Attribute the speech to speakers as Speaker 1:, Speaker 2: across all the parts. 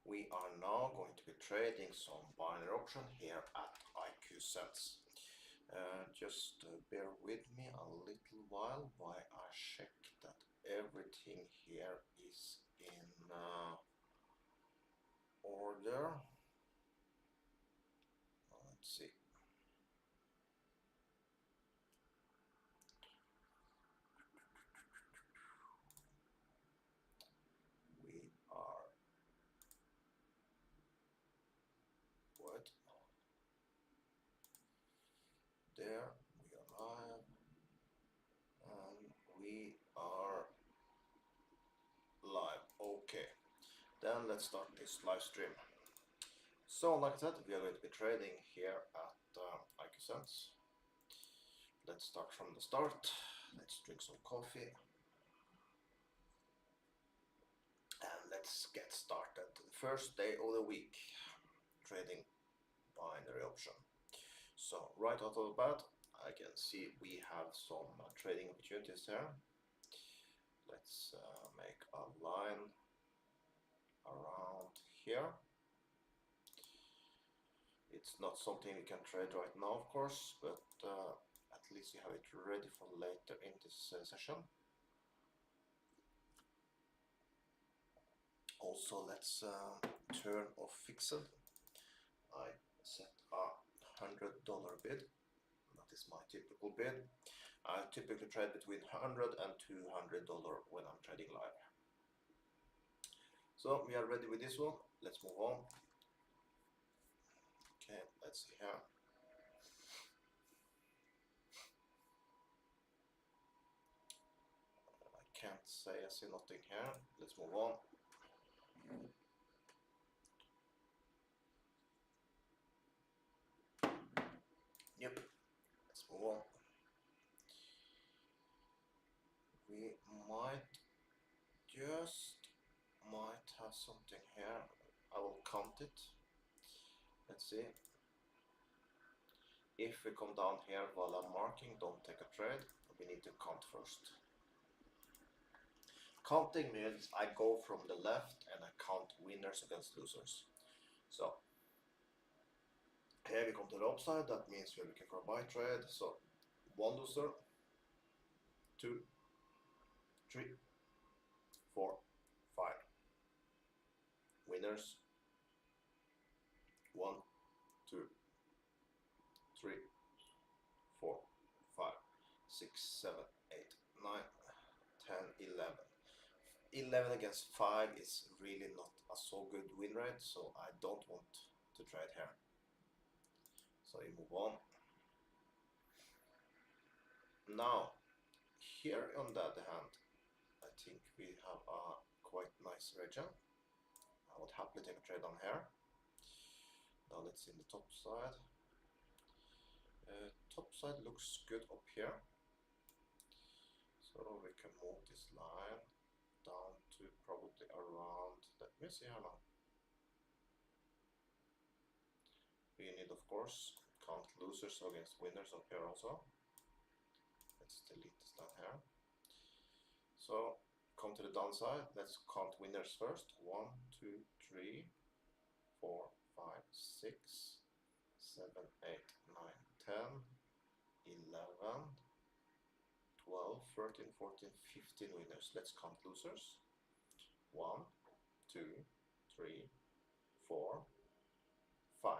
Speaker 1: We are now going to be trading some binary option here at Iqcent. Just bear with me a little while I check that everything here is in order. Let's see. We are what? There we are live, and we are live. Okay, then let's start this live stream. So, like I said, we are going to be trading here at Iqcent. Let's start from the start. Let's drink some coffee. And let's get started. First day of the week, trading binary option. So, right out of the bat, I can see we have some trading opportunities here. Let's make a line around here. It's not something we can trade right now, of course, but at least you have it ready for later in this session. Also, let's turn off Iqcent. I set a $100 bid. That is my typical bid. I typically trade between $100 and $200 when I'm trading live. So we are ready with this one. Let's move on. Okay, let's see here. I can't say I see nothing here. Let's move on. Yep, let's move on. We might have something here. I will count it. Let's see. If we come down here while I'm marking, don't take a trade. We need to count first. Counting means I go from the left and I count winners against losers. So here we come to the upside. That means we're looking for a buy trade. So 1 loser, 2, 3, 4, 5. Winners 1, 2, 3, 4, 5, 6, 7, 8, 9, 10, 11. 11 against 5 is really not a so good win rate, so I don't want to trade here. So we move on. Now, here on the other hand, I think we have a quite nice region. I would happily take a trade on here. Now let's see the top side. Top side looks good up here. So we can move this line down to probably around, let me see how long. We need, of course, count losers against winners up here also. Let's delete this down here. So come to the downside. Let's count winners first. 1, 2, 3, 4, 5, 6, 7, 8, 9, 10, 11, 12, 13, 14, 15 winners. Let's count losers. 1, 2, 3, 4, 5.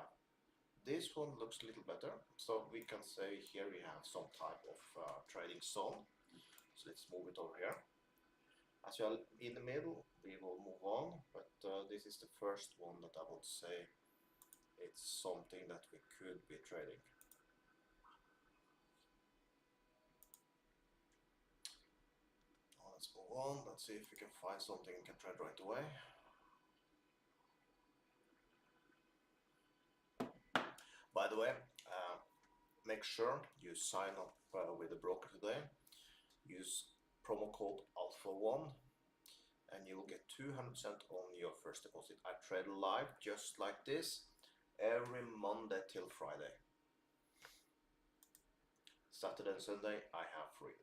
Speaker 1: This one looks a little better, so we can say here we have some type of trading zone. So let's move it over here. As well, in the middle, we will move on, but this is the first one that I would say it's something that we could be trading. Now let's move on. Let's see if we can find something we can trade right away. By the way, make sure you sign up with the broker today. Use promo code Alpha1 and you will get 200% on your first deposit. I trade live just like this every Monday till Friday. Saturday and Sunday I have free.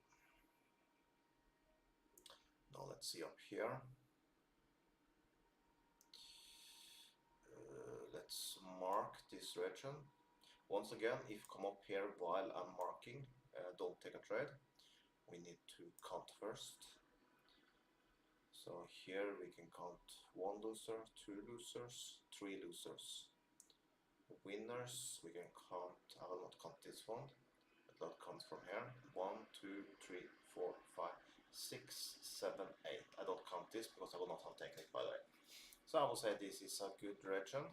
Speaker 1: Now let's see up here. this direction. Once again, if you come up here while I'm marking, don't take a trade. We need to count first. So here we can count 1 loser, 2 losers, 3 losers. Winners, we can count, I will not count this one, but that comes from here. 1, 2, 3, 4, 5, 6, 7, 8. I don't count this because I will not have technique, by the way. So I will say this is a good direction.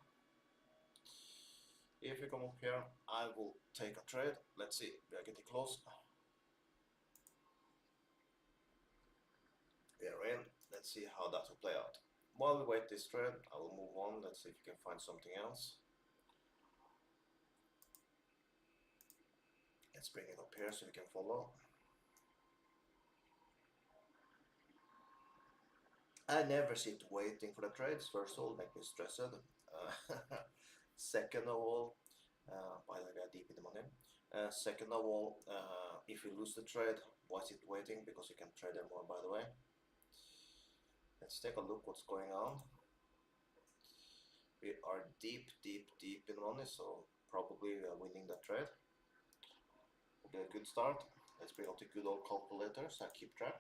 Speaker 1: If we come up here, I will take a trade. Let's see, we are getting close. We are in. Let's see how that will play out. While we wait this trade, I will move on. Let's see if we can find something else. Let's bring it up here so we can follow. I never sit waiting for the trades. First of all, make me stressed. Second of all, by the way, I deep in the money. Second of all, if you lose the trade, why sit waiting? Because you can trade them more, by the way. Let's take a look what's going on. We are deep in money, so probably we are winning the trade. Will be a good start. Let's bring up the good old calculator so I keep track.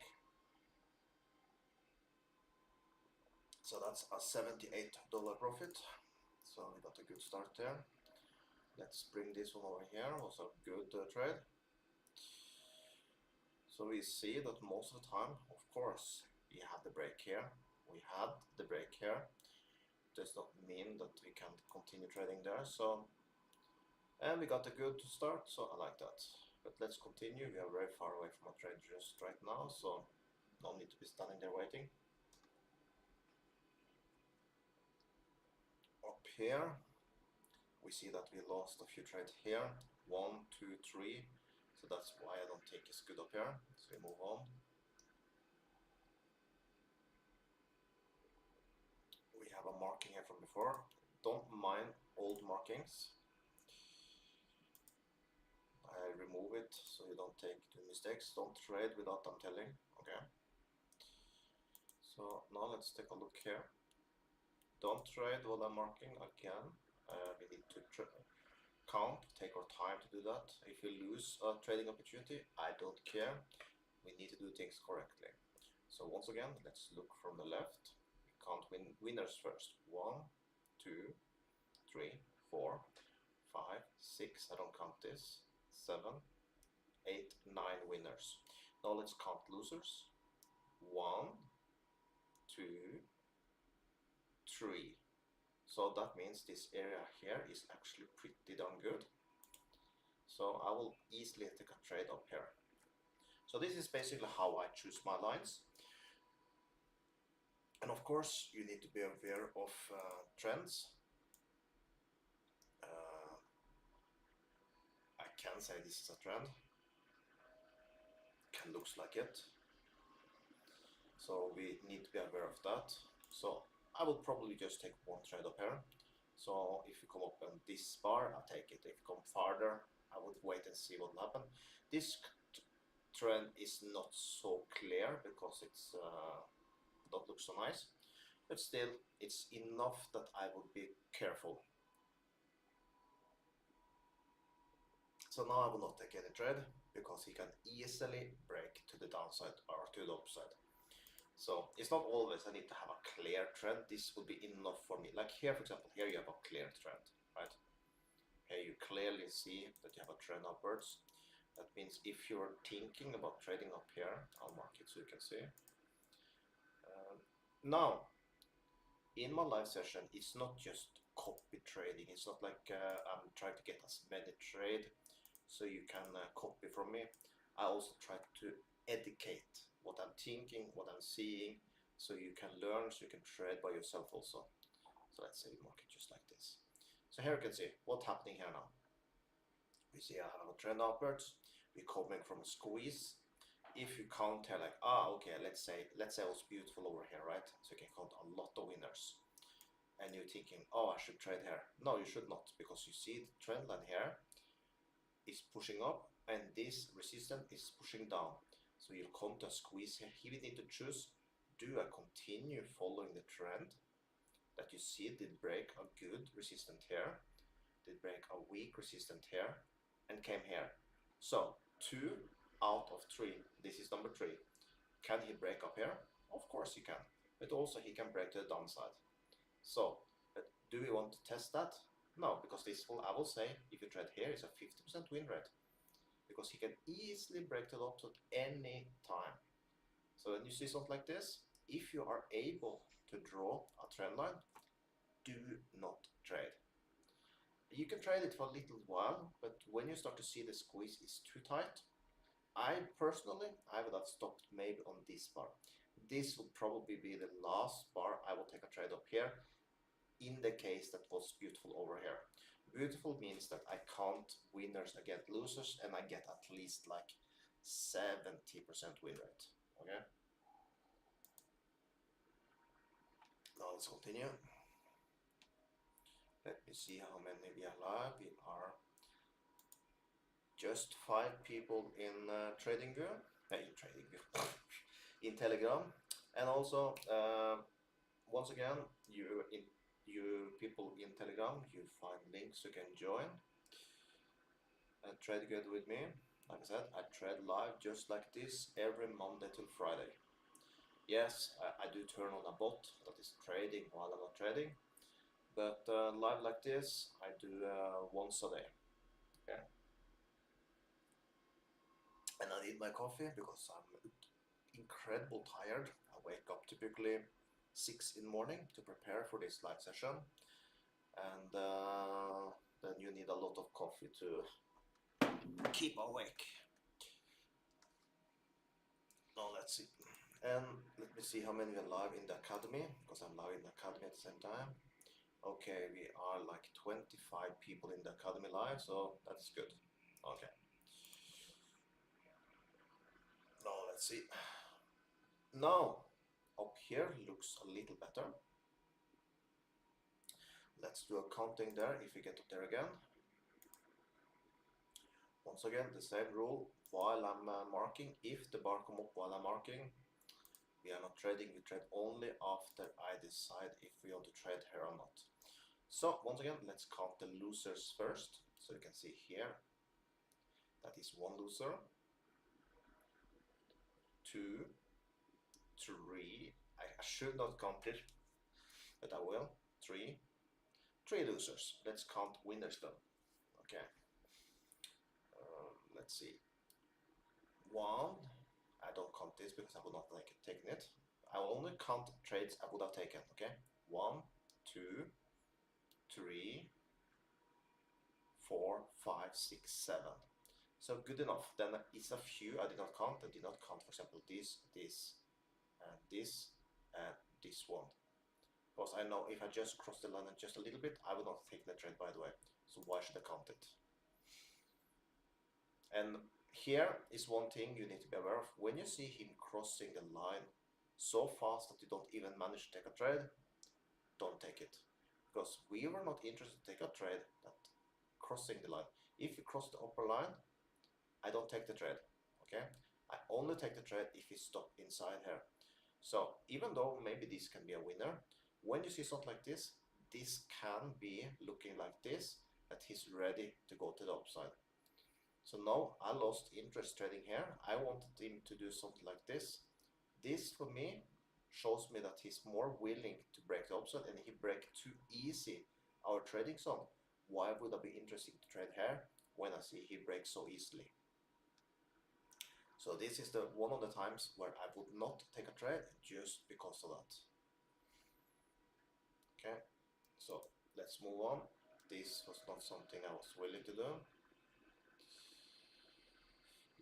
Speaker 1: So that's a $78 profit. So we got a good start there. Let's bring this one over here. Was a good trade. So we see that most of the time, of course, we had the break here. We had the break here. Does not mean that we can continue trading there. So, and we got a good start. So I like that. But let's continue. We are very far away from our trade just right now. So no need to be standing there waiting. Up here, we see that we lost a few trades here. 1, 2, 3. So that's why I don't think it's good up here. So we move on. We have a marking here from before. Don't mind old markings. I remove it so you don't take two mistakes. Don't trade without them telling. Okay. So now let's take a look here. Don't trade while I'm marking again. We need to count, take our time to do that. If we lose a trading opportunity, I don't care. We need to do things correctly. So once again, let's look from the left. Count winners first. 1, 2, 3, 4, 5, 6. I don't count this. 7, 8, 9 winners. Now let's count losers. 1, 2, 3. So that means this area here is actually pretty darn good. So I will easily take a trade up here. So this is basically how I choose my lines. And of course, you need to be aware of trends. I can say this is a trend. Can looks like it. So we need to be aware of that. So I will probably just take one trade up here. So if you come up on this bar, I'll take it. If you come farther, I would wait and see what will happen. This trend is not so clear because it's don't look so nice, but still it's enough that I would be careful. So now I will not take any trade because he can easily break to the downside or to the upside. So it's not always I need to have a clear trend. This would be enough for me. Like here, for example, here you have a clear trend, right? Here you clearly see that you have a trend upwards. That means if you're thinking about trading up here, I'll mark it so you can see. Now, in my live session, it's not just copy trading. It's not like I'm trying to get as many trade so you can copy from me. I also try to educate what I'm thinking, what I'm seeing, so you can learn, so you can trade by yourself also. So let's say we mark it just like this. So here you can see what's happening here now. We see I have a trend upwards. We're coming from a squeeze. If you count here like, okay, let's say it was beautiful over here, right? So you can count a lot of winners. And you're thinking, I should trade here. No, you should not, because you see the trend line here is pushing up and this resistance is pushing down. So you'll come to a squeeze here. Here we need to choose, do I continue following the trend that you see did break a good resistance here, did break a weak resistance here and came here. So 2 out of 3, this is number 3. Can he break up here? Of course he can, but also he can break to the downside. So do we want to test that? No, because this will, I will say, if you trade here, it's a 50% win rate, because he can easily break the up at any time. So when you see something like this, if you are able to draw a trend line, do not trade. You can trade it for a little while, but when you start to see the squeeze is too tight, I would have stopped maybe on this bar. This would probably be the last bar I will take a trade up here, in the case that was beautiful over here. Beautiful means that I count winners against losers, and I get at least like 70% win rate. Okay. Now let's continue. Let me see how many we are live. We are just 5 people in TradingView, in TradingView, in Telegram, and also once again, you people in Telegram, you find links you can join and trade good with me. Like I said, I trade live just like this every Monday till Friday. Yes, I do turn on a bot that is trading while I'm not trading, but live like this I do once a day. Okay. And I need my coffee because I'm incredibly tired. I wake up typically 6 in the morning to prepare for this live session, and then you need a lot of coffee to keep awake. Now let's see, and let me see how many are live in the academy, because I'm live in the academy at the same time. Okay, we are like 25 people in the academy live, so that's good. Okay. Now let's see. Now up here looks a little better. Let's do a counting there if we get up there again. Once again, the same rule while I'm marking. If the bar come up while I'm marking, we are not trading. We trade only after I decide if we want to trade here or not. So once again, let's count the losers first. So you can see here, that is 1 loser, 2, 3. I should not count it, but I will. 3 losers. Let's count winners though. Okay. Let's see. 1. I don't count this because I would not like taken it. I will only count trades I would have taken. Okay. 1, 2, 3, 4, 5, 6, 7. So good enough. Then it's a few I did not count. I did not count, for example, this, and this, and this one. Because I know if I just cross the line just a little bit, I will not take the trade, by the way. So why should I count it? And here is one thing you need to be aware of. When you see him crossing the line so fast that you don't even manage to take a trade, don't take it. Because we were not interested to take a trade that crossing the line. If you cross the upper line, I don't take the trade. Okay, I only take the trade if he stop inside here. So even though maybe this can be a winner, when you see something like this can be looking like this, that he's ready to go to the upside. So now I lost interest trading here. I wanted him to do something like this. This for me shows me that he's more willing to break the upside, and he break too easy our trading zone. Why would I be interested to trade here when I see he breaks so easily? So this is the one of the times where I would not take a trade just because of that. Okay, so let's move on. This was not something I was willing to do.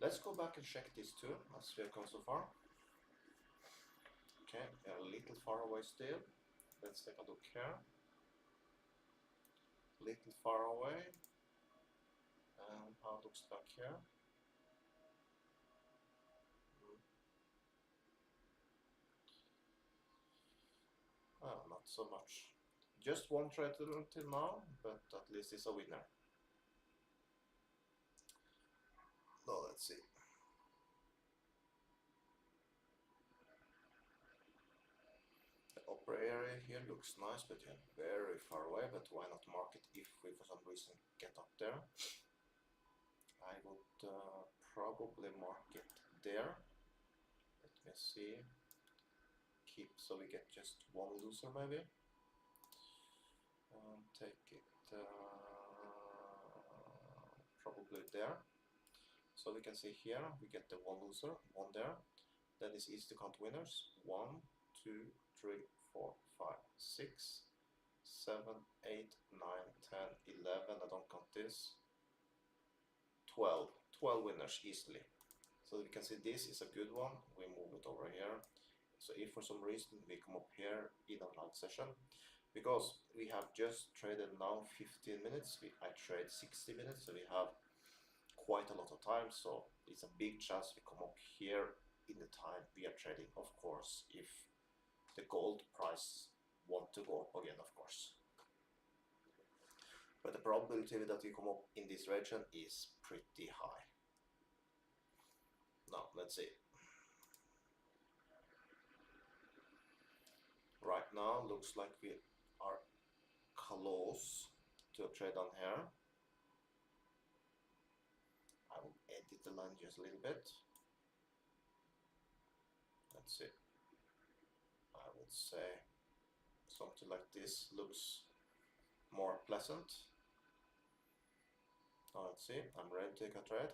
Speaker 1: Let's go back and check these two as we have come so far. Okay, we are a little far away still. Let's take a look here. Little far away. And how it looks back here. Oh, not so much. Just one trade until now, but at least it's a winner. Now let's see. The upper upper area here looks nice, but you're very far away. But why not mark it if we for some reason get up there? I would probably mark it there. Let me see. Keep so we get just one loser maybe. Take it probably there. So we can see here we get the one loser, one there. Then it's easy to count winners. 1, 2, 3, 4, 5, 6, 7, 8, 9, 10, 11. I don't count this. 12 winners easily. So we can see this is a good one. We move it over here. So if for some reason we come up here in a live session, because we have just traded now 15 minutes, I trade 60 minutes, so we have quite a lot of time. So it's a big chance we come up here in the time we are trading, of course, if the gold price want to go up again, of course. But the probability that we come up in this region is pretty high. Now let's see. Right now looks like we are close to a trade on here. I will edit the line just a little bit. Let's see. I would say something like this looks more pleasant. Now let's see. I'm ready to take a trade.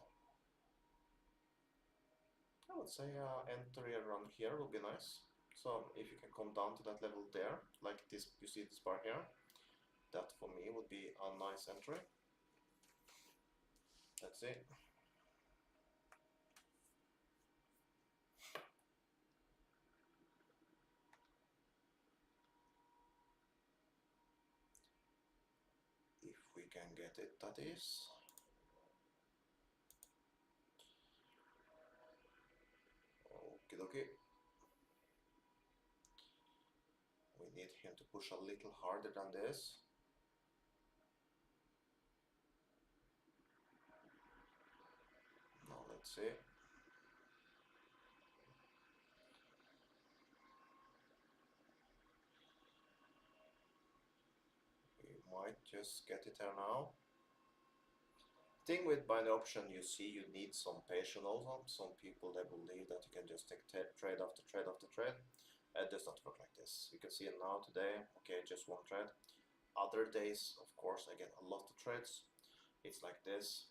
Speaker 1: I would say enter around here will be nice. So if you can come down to that level there, like this, you see this bar here, that for me would be a nice entry. Let's see. If we can get it, that is. Okie dokie. We need him to push a little harder than this. Now let's see. We might just get it here now. Thing with binary option, you see you need some patience also. Some people, they believe that you can just take trade after trade after trade. It does not work like this. You can see it now today, okay, just one trade. Other days, of course, I get a lot of trades. It's like this.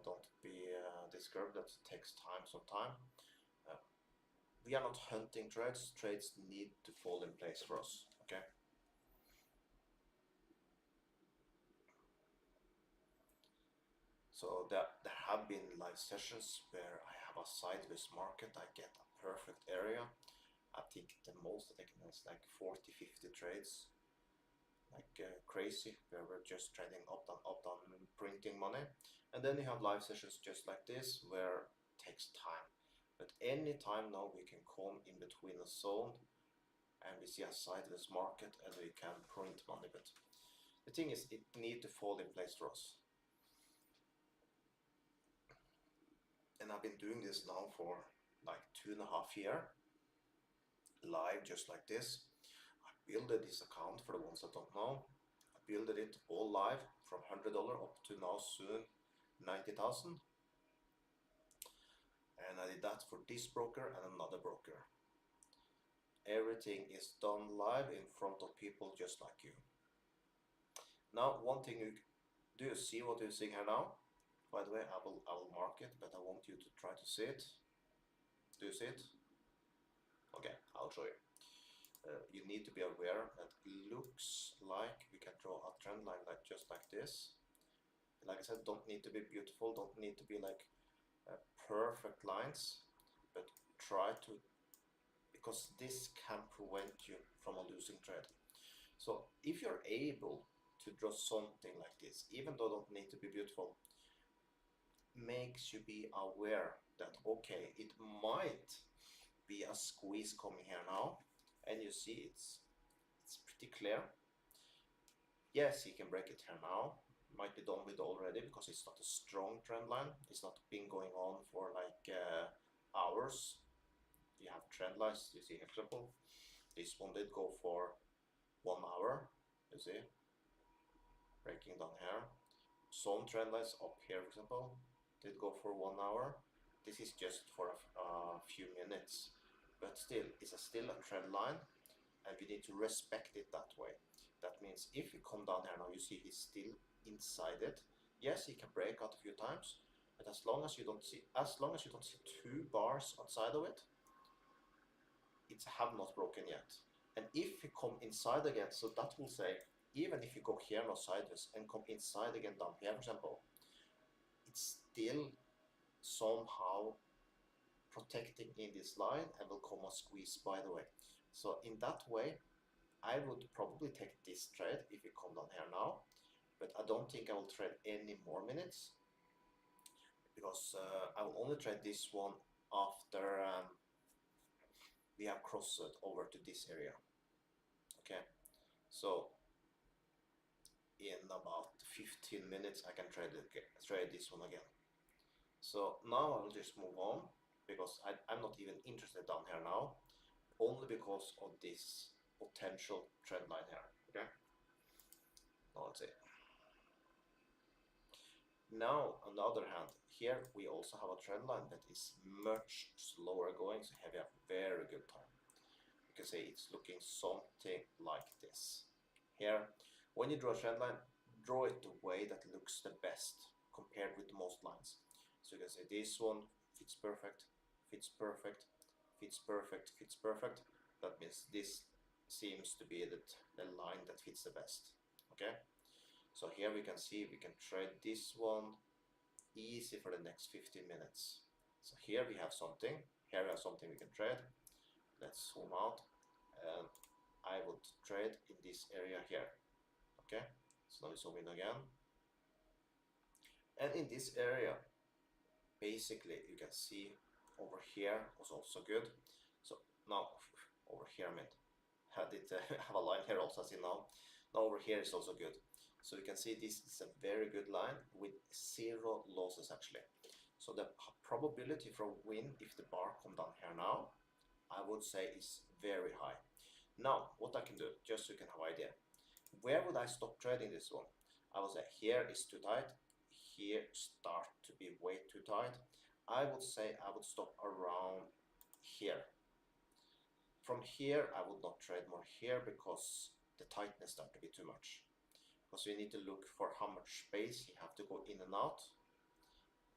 Speaker 1: Don't be discouraged, that takes time, some time. We are not hunting trades. Trades need to fall in place for us, okay? So there have been live sessions where I have a sideways market, I get a perfect area. I think the most I think is like 40, 50 trades, like crazy, where we're just trading up down, printing money. And then you have live sessions just like this, where it takes time. But any time now we can come in between a zone and we see a sideways market and we can print money. But the thing is, it needs to fall in place for us. And I've been doing this now for like 2.5 years, live just like this. I built this account for the ones that don't know. I built it all live from $100 up to now soon 90,000. And I did that for this broker and another broker. Everything is done live in front of people just like you. Now, one thing, do you see what you're seeing here now? By the way, I will mark it, but I want you to try to see it. Do you see it? Okay, I'll show you. You need to be aware that it looks like we can draw a trend line like just like this. Like I said, don't need to be beautiful, don't need to be like perfect lines, but try to, because this can prevent you from a losing trade. So if you're able to draw something like this, even though it don't need to be beautiful, makes you be aware that okay, it might be a squeeze coming here now, and you see it's pretty clear. Yes, he can break it here now, might be done with already because it's not a strong trend line, it's not been going on for like hours. You have trend lines, you see example, This one did go for 1 hour, you see, breaking down here. Some trend lines up here, for example, did go for 1 hour. This is just for a few minutes, but still, it's still a trend line, and we need to respect it that way. That means if you come down here now, you see he's still inside it. Yes, he can break out a few times, but as long as you don't see 2 bars outside of it, it's have not broken yet. And if you come inside again, so that will say, even if you go here now sideways and come inside again down here, for example, it's still somehow protecting in this line and will come a squeeze by the way. So in that way, I would probably take this trade if you come down here now, but I don't think I will trade any more minutes, because I will only trade this one after we have crossed over to this area. Okay, so in about 15 minutes I can trade this one again. So now I will just move on, because I'm not even interested down here now, only because of this potential trend line here. Okay, now let's see. Now on the other hand, here we also have a trend line that is much slower going, so here we have very good time. You can say it's looking something like this. Here, when you draw a trend line, draw it the way that looks the best compared with most lines. So you can say this one fits perfect, fits perfect, fits perfect, fits perfect. That means this seems to be the line that fits the best. Okay, so here we can see we can trade this one easy for the next 15 minutes. So here we have something, here we have something we can trade. Let's zoom out, and I would trade in this area here. Okay, so now we zoom in again, and in this area basically you can see over here was also good. So now over here, I mean, had it have a line here also, as you know. Now over here is also good. So you can see this is a very good line with 0 losses actually. So the probability for a win if the bar come down here now, I would say is very high. Now what I can do, just so you can have an idea, where would I stop trading this one? I would say here is too tight, here start to be way too tight. I would say I would stop around here. From here I would not trade more here, because the tightness start to be too much, because you need to look for how much space you have to go in and out.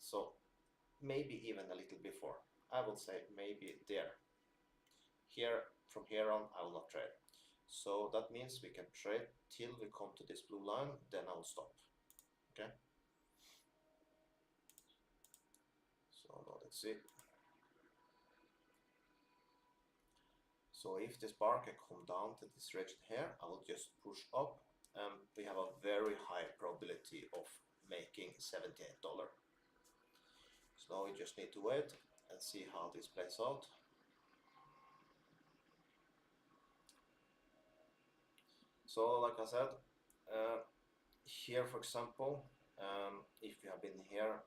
Speaker 1: So maybe even a little before, I would say maybe there. Here, from here on, I will not trade. So that means we can trade till we come to this blue line, then I will stop. Okay, so now let's see. So if this bar can come down to this region here, I will just push up, and we have a very high probability of making $78. So now we just need to wait and see how this plays out. So like I said, here for example, if you have been here,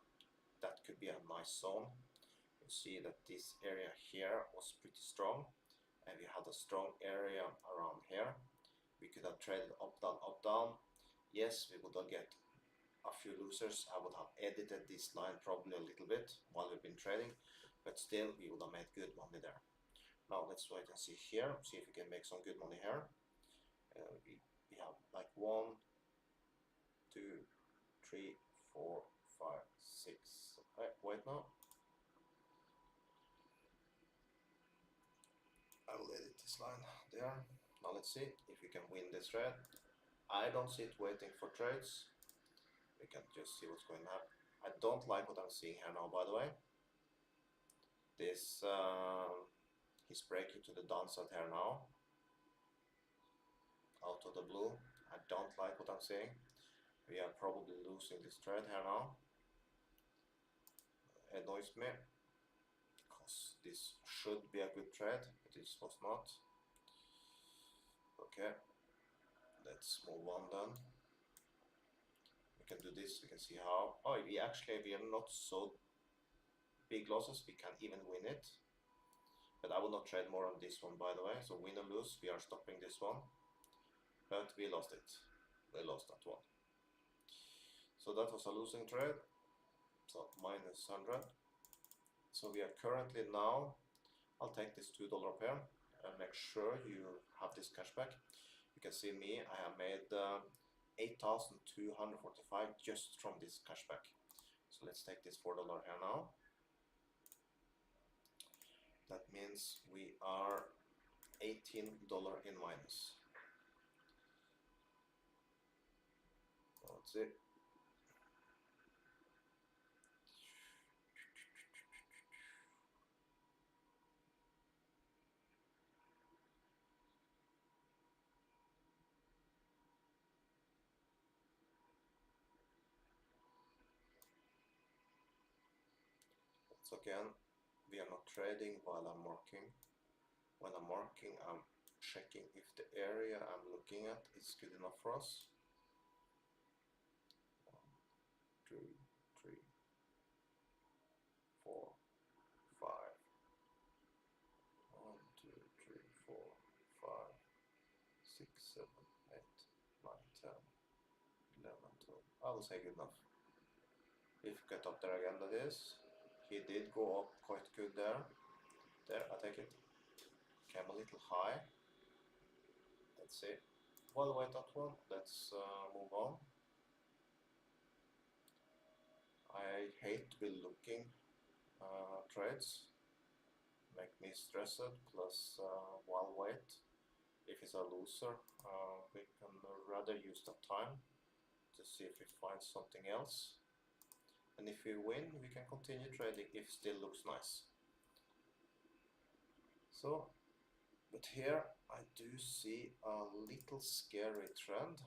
Speaker 1: that could be a nice zone. You see that this area here was pretty strong, and we had a strong area around here. We could have traded up down. Yes, we would have get a few losers. I would have edited this line probably a little bit while we've been trading, but still we would have made good money there. Now let's wait and see here, see if we can make some good money here. We have like 1, 2, 3, 4, 5, 6. Wait now. I will edit this line there. Now let's see if we can win this trade. I don't sit waiting for trades. We can just see what's going to happen. I don't like what I'm seeing here now, by the way. This he's breaking to the downside here now, out of the blue. I don't like what I'm seeing. We are probably losing this trade here now. It annoys me, because this should be a good trade, but this was not. Okay, let's move on then. We can do this, we can see how. Oh, we are not so big losses, we can even win it. But I will not trade more on this one, by the way. So win or lose, we are stopping this one. But we lost it. We lost that one. So that was a losing trade. So minus 100. So we are currently now, I'll take this $2 pair and make sure you have this cashback. You can see me, I have made 8,245 just from this cashback. So let's take this $4 here now. That means we are $18 in minus. That's it. So again, we are not trading while I'm marking. When I'm marking, I'm checking if the area I'm looking at is good enough for us. 1, 2, 3, 4, 5. 1, 2, 3, 4, 5, 6, 7, 8, 9, 10, 11, 12. I will say good enough. If you get up there again, that is. He did go up quite good there. There, I take it. Came a little high. Let's see. Well, wait that one. Let's move on. I hate to be looking trades. Make me stressed. Plus, while wait. If it's a loser, we can rather use that time to see if we find something else. And if we win, we can continue trading if it still looks nice. So, but here I do see a little scary trend.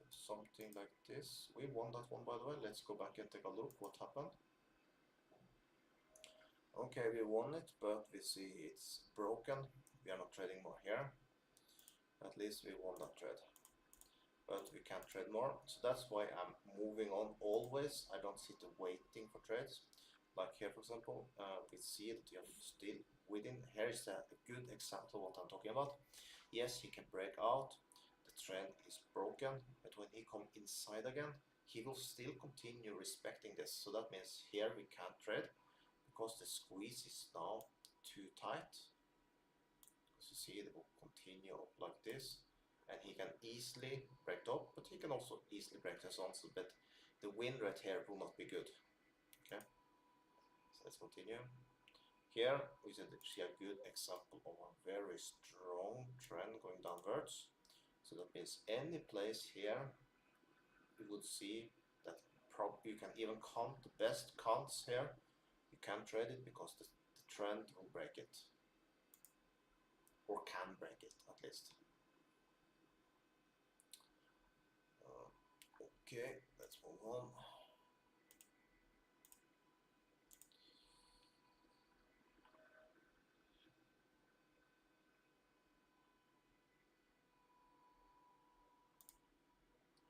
Speaker 1: Something like this. We won that one, by the way. Let's go back and take a look what happened. Okay, we won it, but we see it's broken. We are not trading more here. At least we won that trade. But we can't trade more. So that's why I'm moving on always. I don't sit waiting for trades. Like here, for example, we see that you're still within. Here is a good example of what I'm talking about. Yes, he can break out. The trend is broken, but when he comes inside again, he will still continue respecting this. So that means here we can't trade because the squeeze is now too tight. As you see, it will continue up like this, and he can easily break up, but he can also easily break this on. But the win rate here will not be good. Okay. So let's continue. Here we see a good example of a very strong trend going downwards. So that means any place here you would see that you can even count the best counts here. You can trade it because the trend will break it, or can break it at least. Okay, let's move on.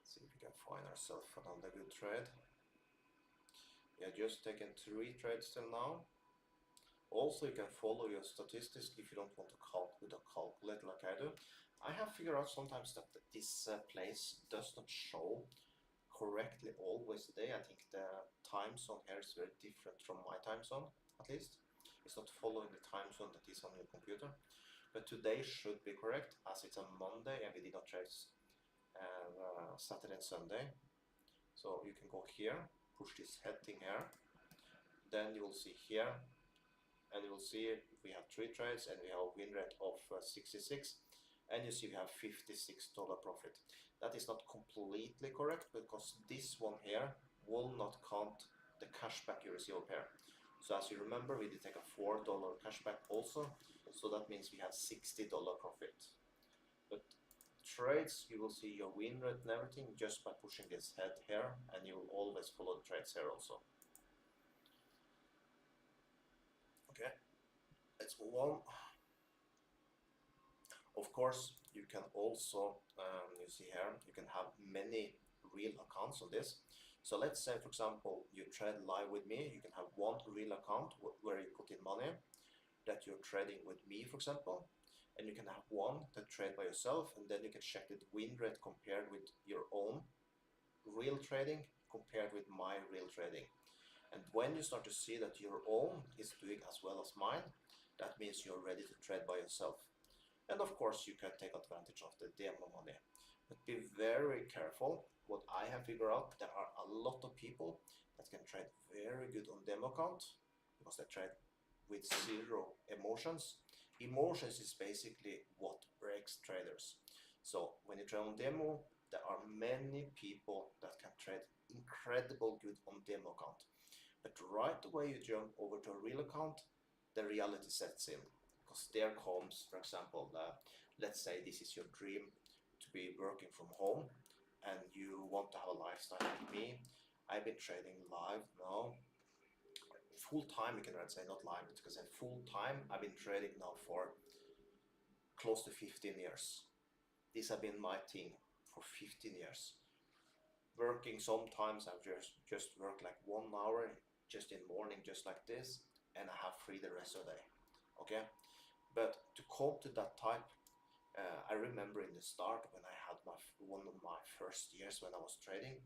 Speaker 1: See if we can find ourselves another good trade. We have just taken 3 trades till now. Also, you can follow your statistics if you don't want to calculate with a calculator like I do. I have figured out sometimes that this place does not show correctly always the day. I think the time zone here is very different from my time zone, at least. It's not following the time zone that is on your computer. But today should be correct, as it's a Monday and we did not trade Saturday and Sunday. So you can go here, push this heading here, then you will see here, and you will see we have 3 trades and we have a win rate of 66, and you see we have $56 profit. That is not completely correct because this one here will not count the cashback you receive up here. So as you remember, we did take a $4 cashback also, so that means we have $60 profit. But trades, you will see your win rate and everything just by pushing this head here, and you will always follow the trades here also. Okay, let's move on. Of course, you can also, you see here, you can have many real accounts on this. So let's say, for example, you trade live with me. You can have one real account where you put in money that you're trading with me, for example, and you can have one that trade by yourself, and then you can check the win rate compared with your own real trading compared with my real trading. And when you start to see that your own is doing as well as mine, that means you're ready to trade by yourself. And of course, you can take advantage of the demo money. But be very careful. What I have figured out, there are a lot of people that can trade very good on demo account because they trade with zero emotions. Emotions is basically what breaks traders. So when you trade on demo, there are many people that can trade incredible good on demo account. But right away you jump over to a real account, the reality sets in. Because there comes, for example, let's say this is your dream to be working from home and you want to have a lifestyle like me. I've been trading live now full time, you can say, not live, but because full time I've been trading now for close to 15 years. This has been my thing for 15 years. Working sometimes I've just work like 1 hour just in morning, just like this, and I have free the rest of the day. Okay, but to cope to that type, I remember in the start when I had one of my first years when I was trading.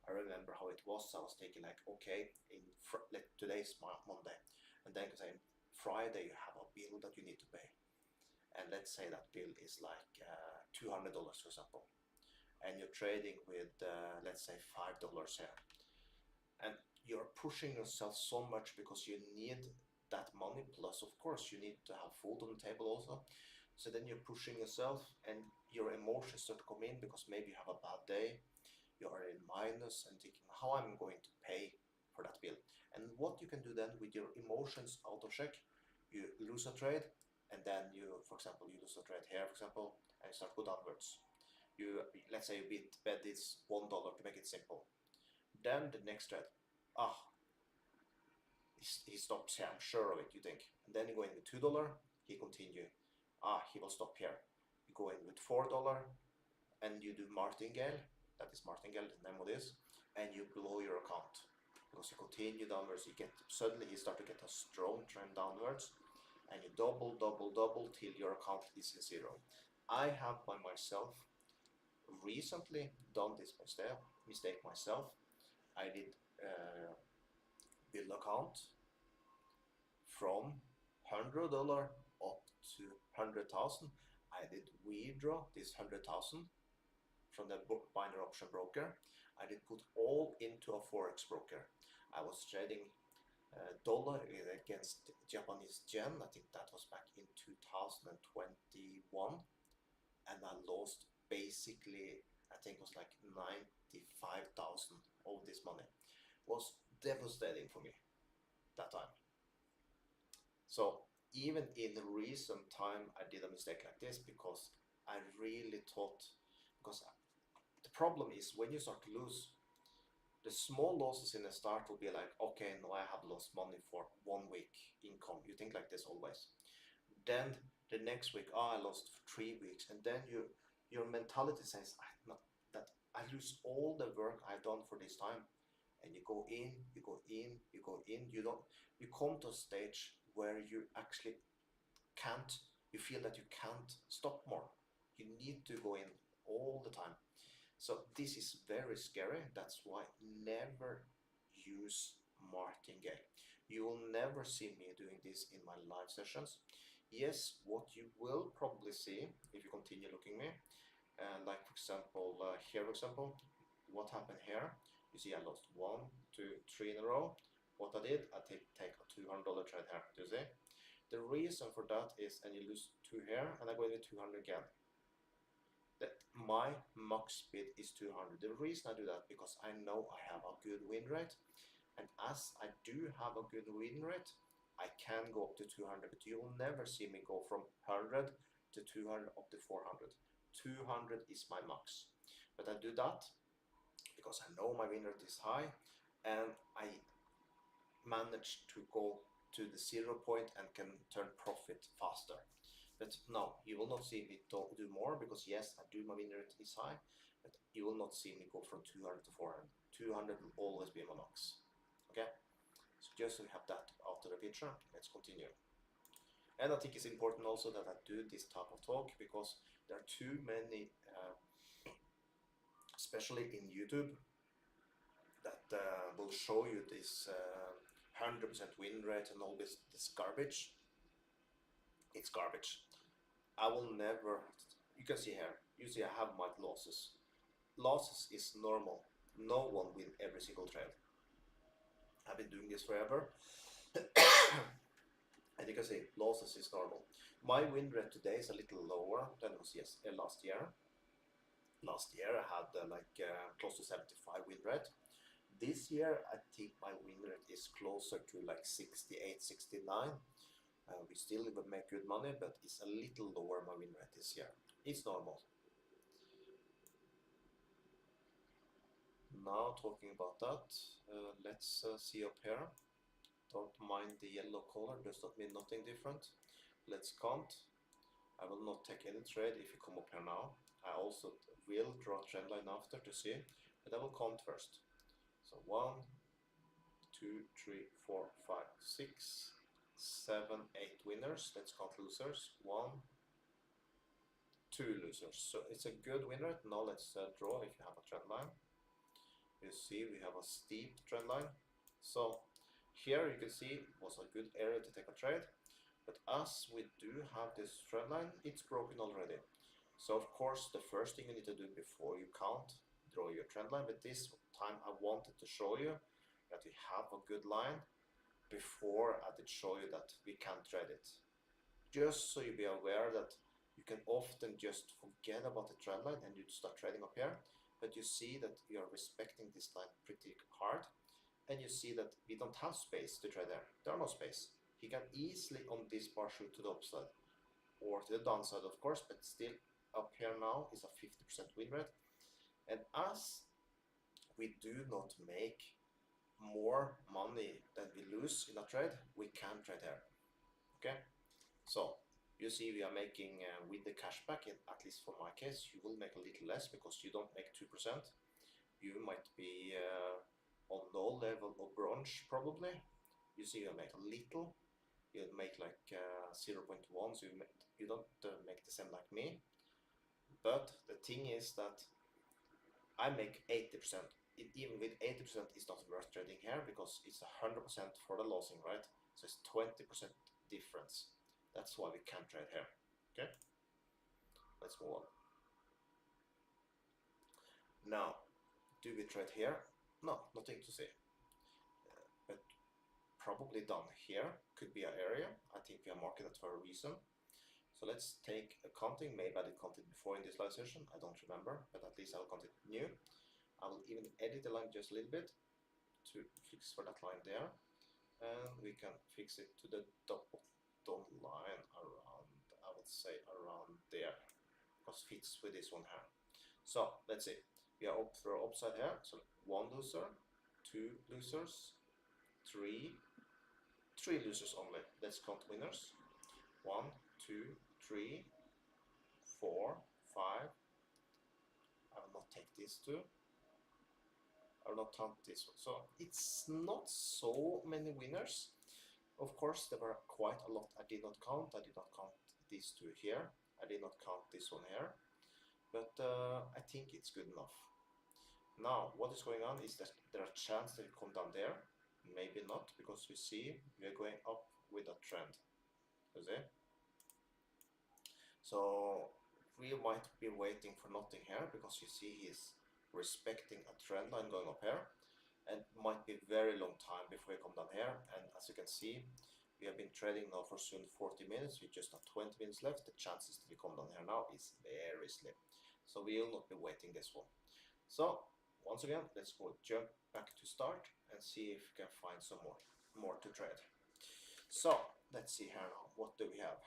Speaker 1: I remember how it was. I was taking like, okay, today's Monday, and then say Friday you have a bill that you need to pay, and let's say that bill is like $200, for example, and you're trading with let's say $5 here, and you're pushing yourself so much because you need that money, plus of course you need to have food on the table also. So then you're pushing yourself and your emotions start to come in because maybe you have a bad day, you are in minus and thinking how I'm going to pay for that bill. And what you can do then with your emotions out of check, you lose a trade, and then you, for example, you lose a trade here, for example, and start go downwards. You, let's say you bet this $1 to make it simple. Then the next trade, ah, he stops here, I'm sure of it, you think. And then you go in with $2, he continue. Ah, he will stop here. You go in with $4 and you do martingale, that is martingale, the name of this, and you blow your account. Because you continue downwards, you get suddenly you start to get a strong trend downwards, and you double, double, double till your account is in zero. I have by myself recently done this mistake myself. I did build account from $100 up to 100,000. I did withdraw this 100,000 from the binary option broker. I did put all into a forex broker. I was trading dollar against Japanese yen. I think that was back in 2021, and I lost basically, I think it was like 95,000 of this money. It was devastating for me that time. So even in recent time, I did a mistake like this because I really thought, because the problem is when you start to lose, the small losses in the start will be like, okay, now I have lost money for 1 week income. You think like this always. Then the next week, oh, I lost for 3 weeks, and then your mentality says, that I lose all the work I've done for this time, and you go in, you go in, you go in. You come to a stage where you actually can't. You feel that you can't stop more. You need to go in all the time. So this is very scary. That's why never use martingale. You will never see me doing this in my live sessions. Yes, what you will probably see if you continue looking me, like for example, here for example, what happened here? You see I lost 1, 2, 3 in a row. What I did, I take a $200 trade here, do you see? The reason for that is, and you lose 2 here, and I go with 200 again. That my max bid is 200. The reason I do that because I know I have a good win rate, and as I do have a good win rate, I can go up to 200, but you will never see me go from 100 to 200 up to 400. 200 is my max, but I do that because I know my win rate is high, and I manage to go to the 0 point and can turn profit faster. But no, you will not see me do more, because yes, I do, my win rate is high, but you will not see me go from 200 to 400. 200 will always be my max. Okay, so just so we have that out of the picture, let's continue. And I think it's important also that I do this type of talk, because there are too many, especially in YouTube, that will show you this 100% win rate and all this garbage. It's garbage. I will never, you can see here, you see I have my losses. Losses is normal. No one win every single trade. I've been doing this forever. And you can see losses is normal. My win rate today is a little lower than it was last year. Last year I had close to 75 win rate. This year I think my win rate is closer to like 68, 69. We still will make good money, but it's a little lower my win rate this year. It's normal. Now talking about that, let's see up here. Don't mind the yellow color, does not mean nothing different. Let's count. I will not take any trade if you come up here now. I also will draw a trend line after to see, but I will count first. So 1, 2, 3, 4, 5, 6, 7, 8 winners. Let's count losers. 1, 2 losers. So it's a good win rate. Now let's draw if you have a trend line. You see we have a steep trend line. So here you can see it was a good area to take a trade, but as we do have this trend line, it's broken already. So of course the first thing you need to do before you count, draw your trend line, but this time I wanted to show you that we have a good line before I did show you that we can trade it. Just so you be aware that you can often just forget about the trend line and you start trading up here, but you see that we are respecting this line pretty hard, and you see that we don't have space to trade there. There are no space. He can easily on this bar shoot to the upside or to the downside, of course, but still up here now is a 50% win rate. And as we do not make more money than we lose in a trade, we can trade here. Okay, so you see we are making with the cashback, at least for my case, you will make a little less because you don't make 2%. You might be on no level of bronze probably. You see you make a little, you make like 0.1, so you don't make the same like me. But the thing is that I make 80%. Even with 80% it's not worth trading here because it's 100% for the losing, right? So it's 20% difference. That's why we can't trade here. Okay, let's move on. Now, do we trade here? No, nothing to say. But probably down here could be an area. I think we are marking it for a reason. So let's take a counting. Maybe I did count it before in this live session. I don't remember, but at least I'll count it new. I will even edit the line just a little bit to fix for that line there. And we can fix it to the double line around, I would say around there, because fits with this one here. So let's see, we are up for upside here. So 1 loser, 2 losers, 3 losers only. Let's count winners. 1, 2, 3, 4, 5. I will not take these two. I will not count this one. So it's not so many winners. Of course, there were quite a lot I did not count. I did not count these two here. I did not count this one here. But I think it's good enough. Now, what is going on is that there are chances that it come down there. Maybe not, because we see we are going up with a trend. You see? So we might be waiting for nothing here, because you see he's respecting a trend line going up here, and might be very long time before we come down here. And as you can see, we have been trading now for soon 40 minutes. We just have 20 minutes left. The chances that we come down here now is very slim. So we will not be waiting this one. So once again, let's go jump back to start and see if we can find some more to trade. So let's see here now. What do we have?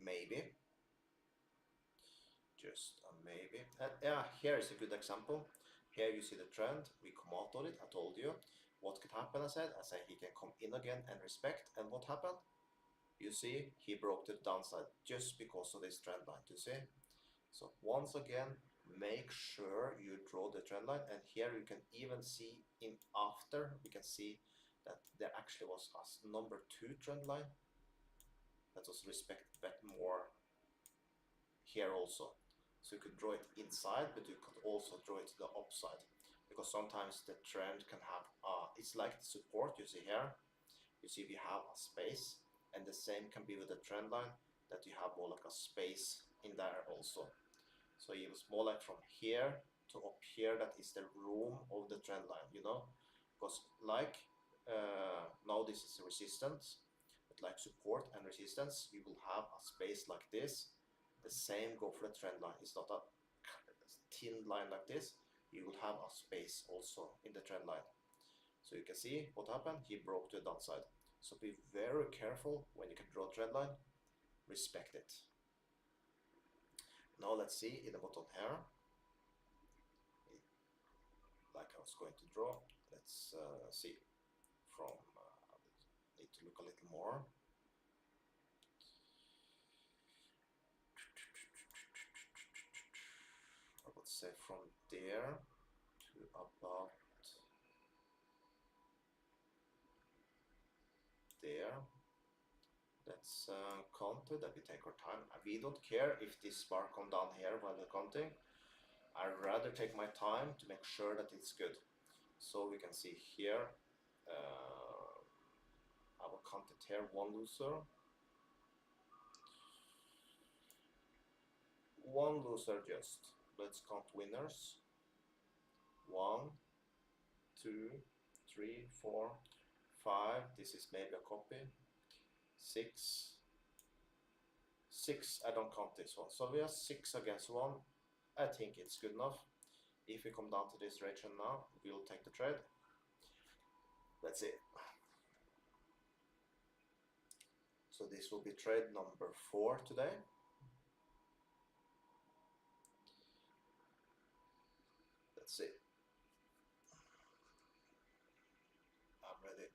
Speaker 1: Maybe. Just a maybe. Yeah, here is a good example. Here you see the trend. We come out of it. I told you should happen, I said he can come in again and respect, and what happened? You see, he broke the downside just because of this trend line, you see? So once again, make sure you draw the trend line, and here you can even see in after, we can see that there actually was a number 2 trend line that was respect back more here also. So you could draw it inside, but you could also draw it to the upside, because sometimes the trend can have, it's like the support you see here. You see we have a space, and the same can be with the trend line, that you have more like a space in there also. So it was more like from here to up here, that is the room of the trend line, you know, because like now this is resistance, but like support and resistance, you will have a space like this. The same go for the trend line. It's not a thin line like this. You will have a space also in the trend line. So you can see what happened. He broke to the downside. So be very careful when you can draw a trend line. Respect it. Now let's see in the bottom here, like I was going to draw. Let's see from, need to look a little more. I would say from there to about there. Let's count it, that we take our time. We don't care if this bar come down here while we're counting. I'd rather take my time to make sure that it's good. So we can see here, I will count it here, one loser. One loser just. Let's count winners. 1, 2, 3, 4, 5. This is maybe a copy. 6. 6, I don't count this one. So we are 6 against 1. I think it's good enough. If we come down to this region now, we'll take the trade. Let's see. So this will be trade number 4 today. Let's see. I'm ready.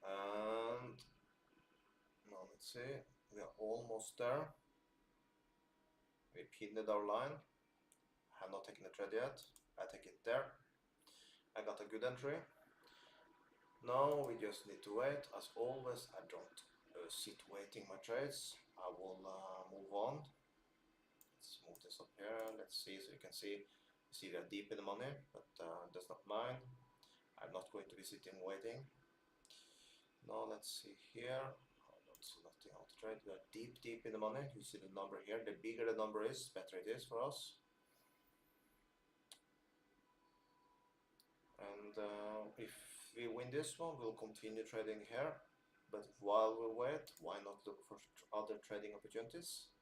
Speaker 1: And now let's see, we are almost there. We pinned our line. Have not taken the trade yet. I take it there. I got a good entry. Now we just need to wait. As always, I don't sit waiting my trades. I will move on. Let's move this up here. Let's see, so you can see we are deep in the money, but does not mind. I'm not going to be sitting waiting. Now let's see here. I don't see nothing out to trade. We are deep in the money. You see the number here. The bigger the number is, better it is for us. And if we win this one, we'll continue trading here. But while we wait, why not look for other trading opportunities?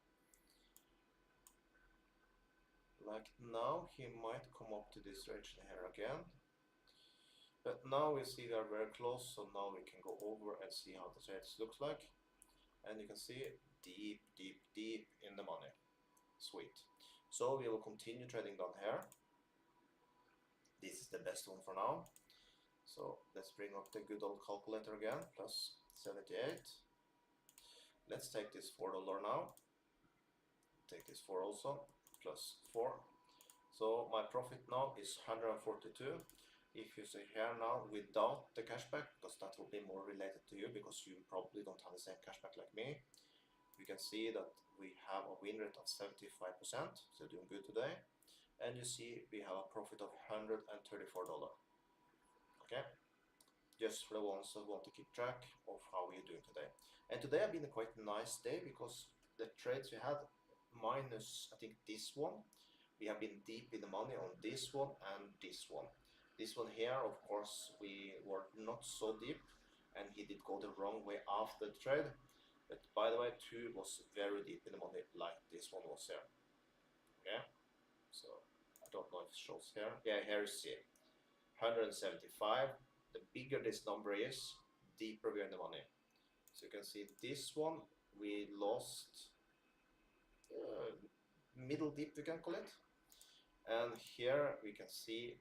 Speaker 1: Like now, he might come up to this region here again. But now we see we are very close, so now we can go over and see how the trades looks like. And you can see deep in the money. Sweet. So we will continue trading down here. This is the best one for now. So let's bring up the good old calculator again, plus 78. Let's take this $4 now. Take this 4 also, plus 4. So my profit now is 142. If you see here now without the cashback, because that will be more related to you, because you probably don't have the same cashback like me, you can see that we have a win rate of 75%, so doing good today. And you see we have a profit of $134. Okay, just for the ones that want to keep track of how we're doing today. And today has been a quite nice day, because the trades we had, minus I think this one, we have been deep in the money on this one and this one. This one here, of course, we were not so deep, and he did go the wrong way after the trade. But by the way, 2 was very deep in the money, like this one was here. Okay, so I don't know if it shows here. Yeah, here you see 175. The bigger this number is, deeper we're in the money. So you can see this one we lost middle dip, we can call it. And here we can see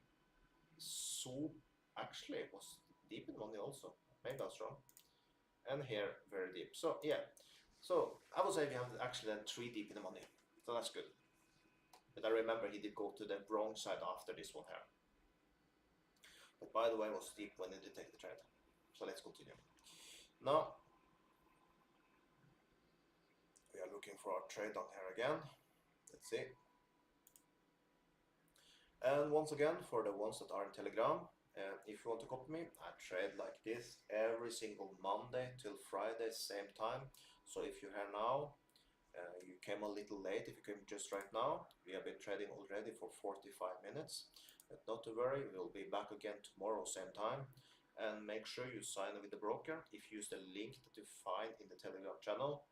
Speaker 1: soup actually was deep in money also. Maybe that's wrong. And here very deep. So yeah. So I would say we have actually then 3 deep in the money. So that's good. But I remember he did go to the wrong side after this one here. But by the way, it was deep when he did take the trade. So let's continue. Now we are looking for our trade down here again. Let's see. And once again, for the ones that are in Telegram, if you want to copy me, I trade like this every single Monday till Friday, same time. So if you're here now, you came a little late. If you came just right now, we have been trading already for 45 minutes. But not to worry, we'll be back again tomorrow, same time. And make sure you sign with the broker. If you use the link that you find in the Telegram channel,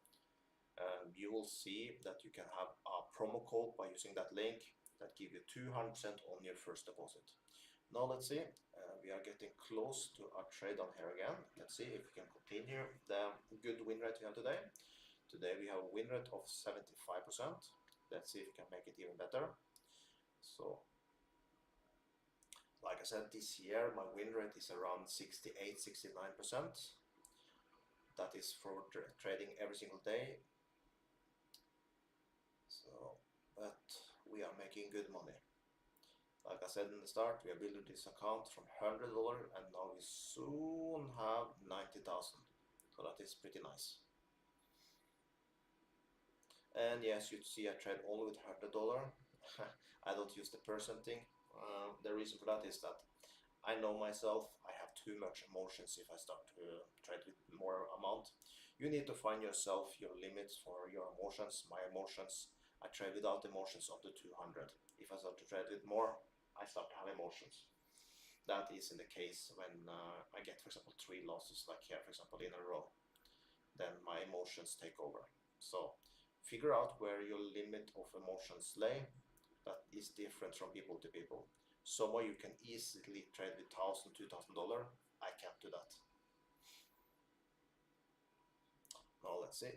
Speaker 1: you will see that you can have a promo code by using that link that give you 200% on your first deposit. Now let's see, we are getting close to our trade on here again. Let's see if we can continue the good win rate we have today. Today we have a win rate of 75%. Let's see if we can make it even better. So, like I said, this year my win rate is around 68-69%. That is for trading every single day. So, but we are making good money. Like I said in the start, we are building this account from $100 and now we soon have 90,000. So that is pretty nice. And yes, you see I trade only with $100. I don't use the percent thing. The reason for that is that I know myself, I have too much emotions if I start to trade with more amount. You need to find yourself your limits for your emotions. My emotions, I trade without emotions up to 200. If I start to trade with more, I start to have emotions. That is in the case when I get, for example, 3 losses, like here, for example, in a row. Then my emotions take over. So figure out where your limit of emotions lay. That is different from people to people. Some of you can easily trade with $1,000, $2,000. I can't do that. Now let's see.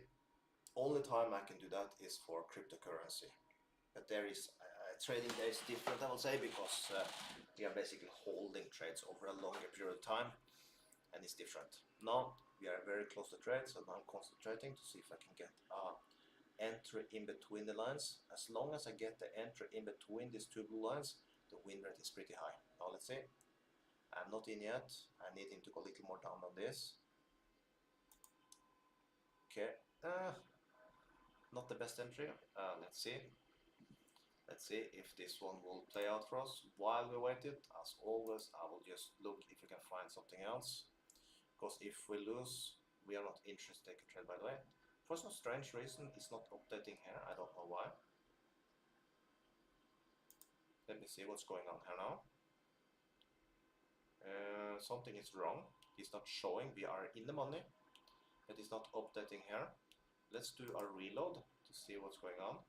Speaker 1: Only time I can do that is for cryptocurrency. But there is trading there is different, I will say, because we are basically holding trades over a longer period of time, and it's different. Now we are very close to trade, so now I'm concentrating to see if I can get entry in between the lines. As long as I get the entry in between these 2 blue lines, the win rate is pretty high. Now let's see. I'm not in yet. I need him to go a little more down on this. Okay. Not the best entry. Let's see. Let's see if this one will play out for us. While we wait it, as always, I will just look if we can find something else. Because if we lose, we are not interested to take a trade, by the way. For some strange reason, it's not updating here. I don't know why. Let me see what's going on here now. Something is wrong. It's not showing. We are in the money, but it's not updating here. Let's do a reload to see what's going on.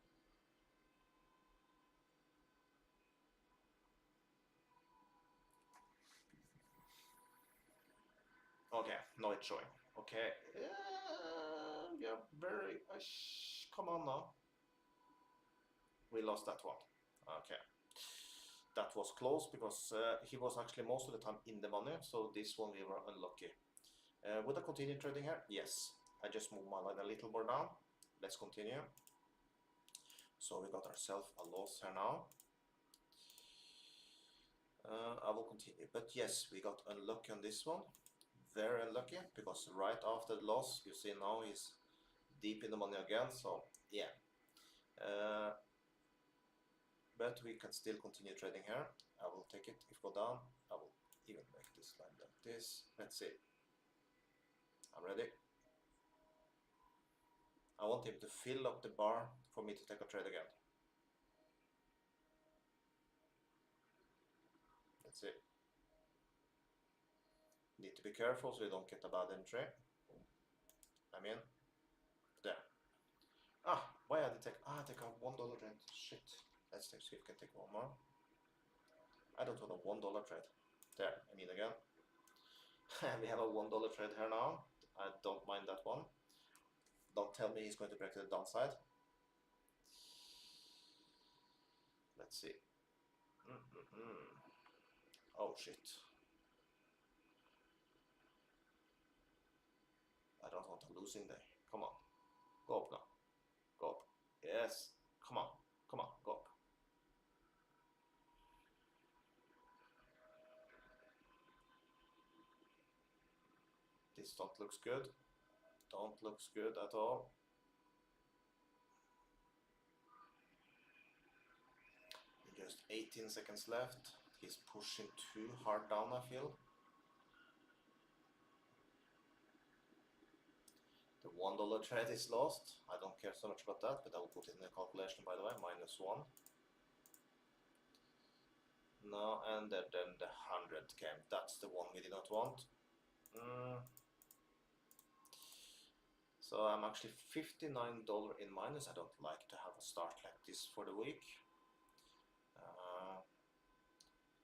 Speaker 1: Okay, now it's showing. Okay, yeah, very. Come on now. We lost that one. Okay, that was close because he was actually most of the time in the money. So this one we were unlucky. Would I continue trading here? Yes. I just moved my line a little more down. Let's continue. So we got ourselves a loss here now. I will continue, but yes, we got unlucky on this one. Very unlucky, because right after the loss, you see now he's deep in the money again. So yeah, but we can still continue trading here. I will take it. If go down, I will even make this line like this. Let's see. I'm ready. I want him to fill up the bar for me to take a trade again. Let's see. Need to be careful so we don't get a bad entry. I'm in. There. Why did I take? I take a $1 trade. Shit. Let's see if we can take one more. I don't want a $1 trade. There, I'm in again. We have a $1 trade here now. I don't mind that one. Don't tell me he's going to break to the downside. Let's see. Oh shit. I don't want a losing day. Come on. Go up now. Go up. Yes. Come on. Come on. Go up. This don't looks good. Don't looks good at all. Just 18 seconds left. He's pushing too hard down, I feel. The $1 trade is lost. I don't care so much about that, but I will put it in the calculation, by the way, -1. No, and then the 100 came. That's the one we did not want. So I'm actually $59 in minus. I don't like to have a start like this for the week.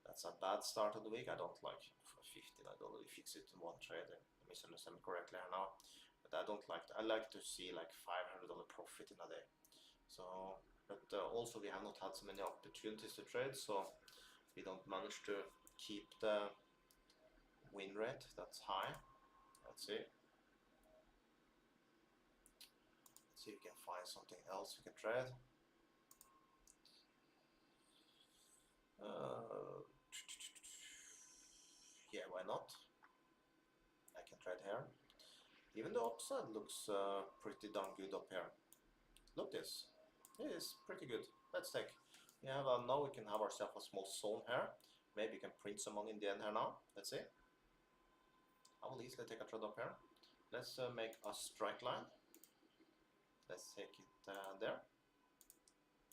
Speaker 1: That's a bad start of the week. I don't like $59. You fix it in one trade. Let me understand correctly here now. But I don't like that. I like to see like $500 profit in a day. So, but also we have not had so many opportunities to trade, so we don't manage to keep the win rate that's high. Let's see. Let's see if we can find something else we can trade. Yeah, why not? I can trade here. Even the upside looks pretty darn good up here. Look this. It is pretty good. Let's take. We have now we can have ourselves a small zone here. Maybe we can print some money in the end here now. Let's see. I will easily take a trade up here. Let's make a strike line. Let's take it there.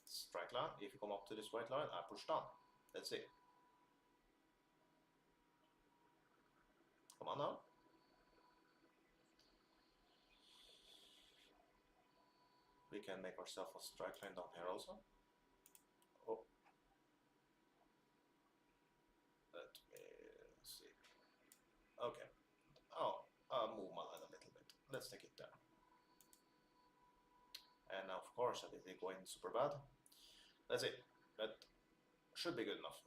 Speaker 1: Strike line. If you come up to this white line, I push down. Let's see. Come on now. We can make ourselves a strike line down here also. Oh. Let me see. Okay. Oh, I'll move my line a little bit. Let's take it there. And of course I didn't go in super bad. Let's see. That should be good enough.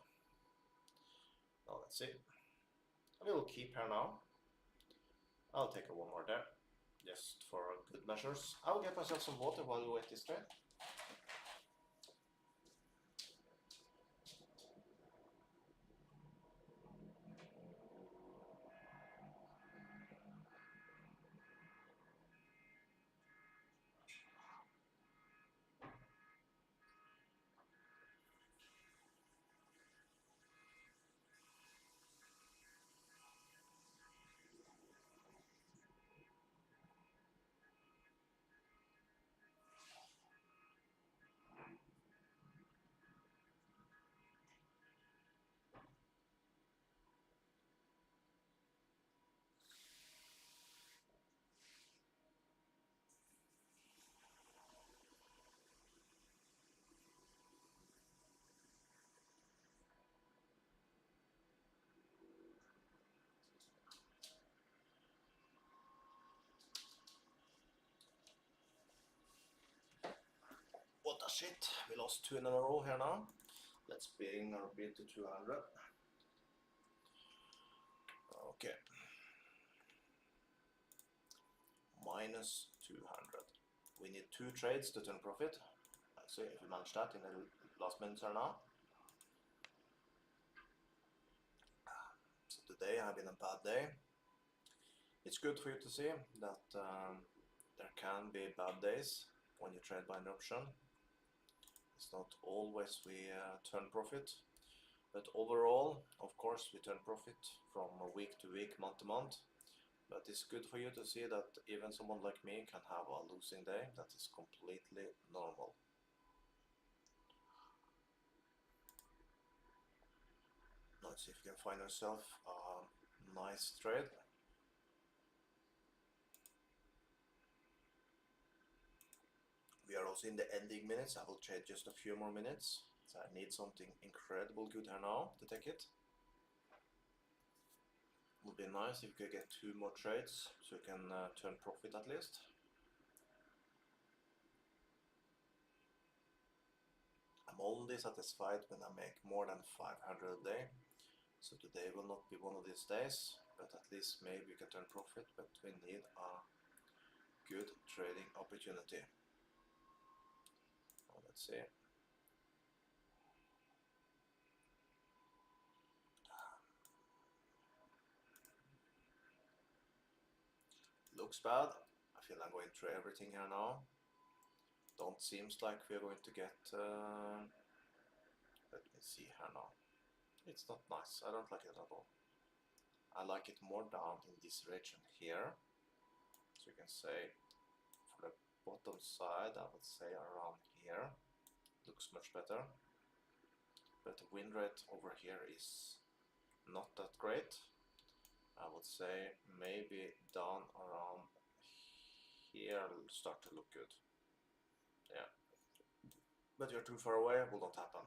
Speaker 1: Now let's see. I will keep here now. I'll take one more there, just for good measures. I'll get myself some water while you wait this trade. What a shit, we lost 2 in a row here now. Let's bring our bid to 200. Okay. Minus 200. We need 2 trades to turn profit. Let's see if we manage that in the last minutes here now. So today has been a bad day. It's good for you to see that there can be bad days when you trade by an option. It's not always we turn profit, but overall, of course, we turn profit from week to week, month to month. But it's good for you to see that even someone like me can have a losing day. That is completely normal. Let's see if you can find yourself a nice trade. We are also in the ending minutes. I will trade just a few more minutes. So I need something incredible good here now to take it. Would be nice if you could get 2 more trades so you can turn profit at least. I'm only satisfied when I make more than 500 a day. So today will not be one of these days, but at least maybe we can turn profit, but we need a good trading opportunity. Let's see. Looks bad. I feel I'm going through everything here now. Don't seems like we're going to get let me see here now. It's not nice. I don't like it at all. I like it more down in this region here. So you can say for the bottom side, I would say around here. Looks much better. But the win rate over here is not that great. I would say maybe down around here will start to look good. Yeah. But you're too far away, will not happen.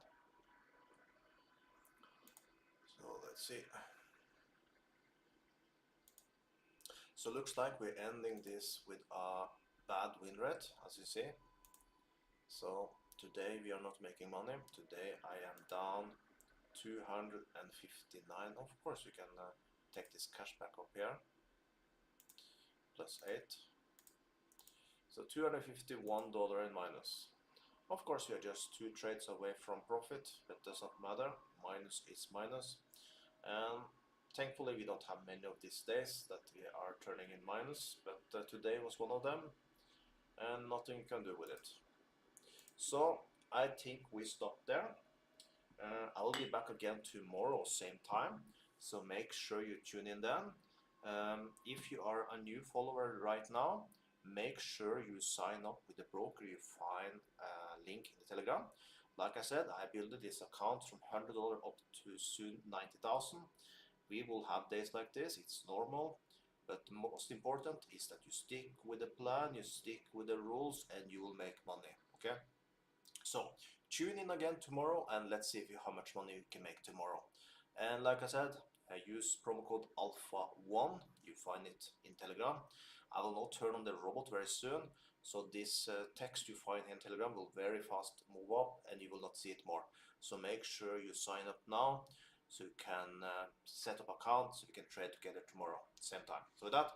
Speaker 1: So let's see. So looks like we're ending this with a bad win rate, as you see. So today we are not making money. Today I am down 259. Of course we can take this cash back up here. Plus 8. So $251 in minus. Of course we are just 2 trades away from profit, but does not matter. Minus is minus. And thankfully we don't have many of these days that we are turning in minus, but today was one of them and nothing you can do with it. So I think we stop there. I will be back again tomorrow same time, so make sure you tune in then. If you are a new follower right now, make sure you sign up with the broker. You find a link in the Telegram. Like I said, I built this account from $100 up to soon 90,000. We will have days like this, it's normal, but the most important is that you stick with the plan, you stick with the rules, and you will make money. Okay, so tune in again tomorrow and let's see how much money you can make tomorrow. And like I said, I use promo code alpha1. You find it in Telegram. I will not turn on the robot very soon, so this text you find in Telegram will very fast move up and you will not see it more. So make sure you sign up now so you can set up account so we can trade together tomorrow same time. So with that,